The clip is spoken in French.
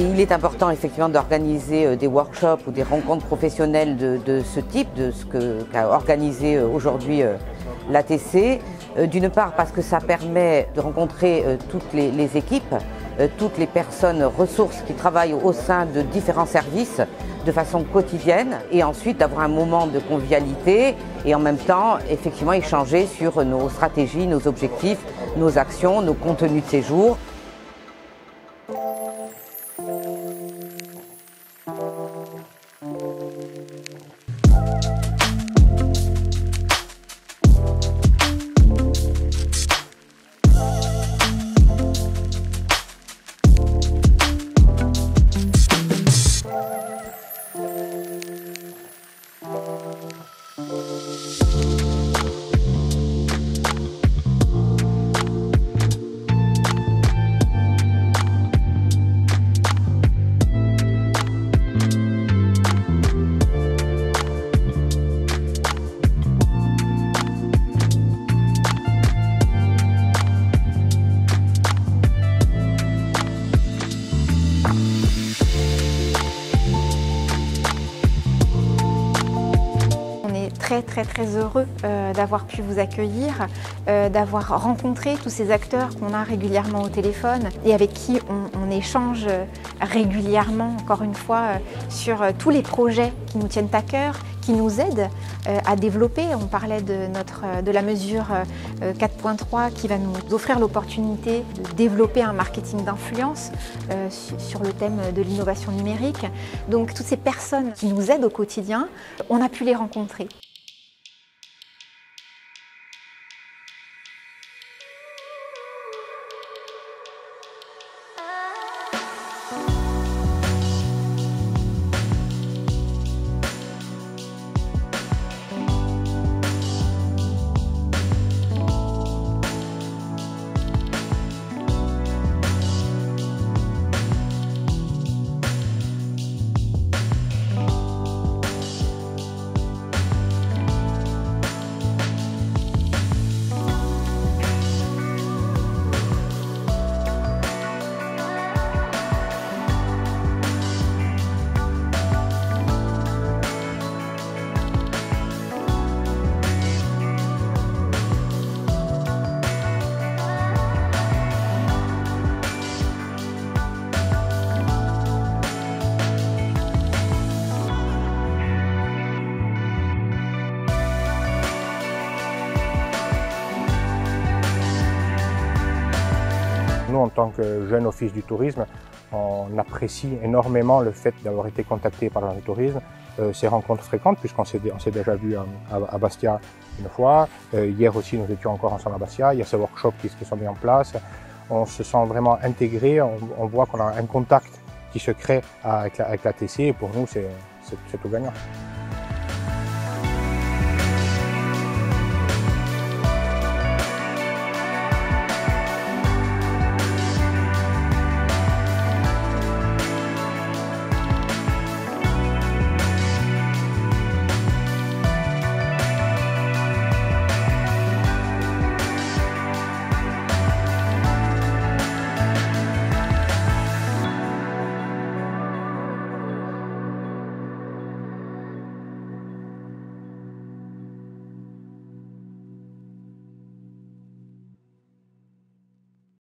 Et il est important effectivement d'organiser des workshops ou des rencontres professionnelles de ce type, de ce qu'a organisé aujourd'hui l'ATC. D'une part parce que ça permet de rencontrer toutes les équipes, toutes les personnes ressources qui travaillent au sein de différents services de façon quotidienne, et ensuite d'avoir un moment de convivialité et en même temps effectivement échanger sur nos stratégies, nos objectifs, nos actions, nos contenus de séjour. Très heureux d'avoir pu vous accueillir, d'avoir rencontré tous ces acteurs qu'on a régulièrement au téléphone et avec qui on échange régulièrement, encore une fois, sur tous les projets qui nous tiennent à cœur, qui nous aident à développer. On parlait de la mesure 4.3 qui va nous offrir l'opportunité de développer un marketing d'influence sur le thème de l'innovation numérique. Donc toutes ces personnes qui nous aident au quotidien, on a pu les rencontrer. Nous, en tant que jeune office du tourisme, on apprécie énormément le fait d'avoir été contacté par le tourisme. Ces rencontres fréquentes, puisqu'on s'est déjà vu à Bastia une fois. Hier aussi, nous étions encore ensemble à Bastia. Il y a ces workshops qui sont mis en place. On se sent vraiment intégré. On voit qu'on a un contact qui se crée avec l'ATC. Et pour nous, c'est tout gagnant.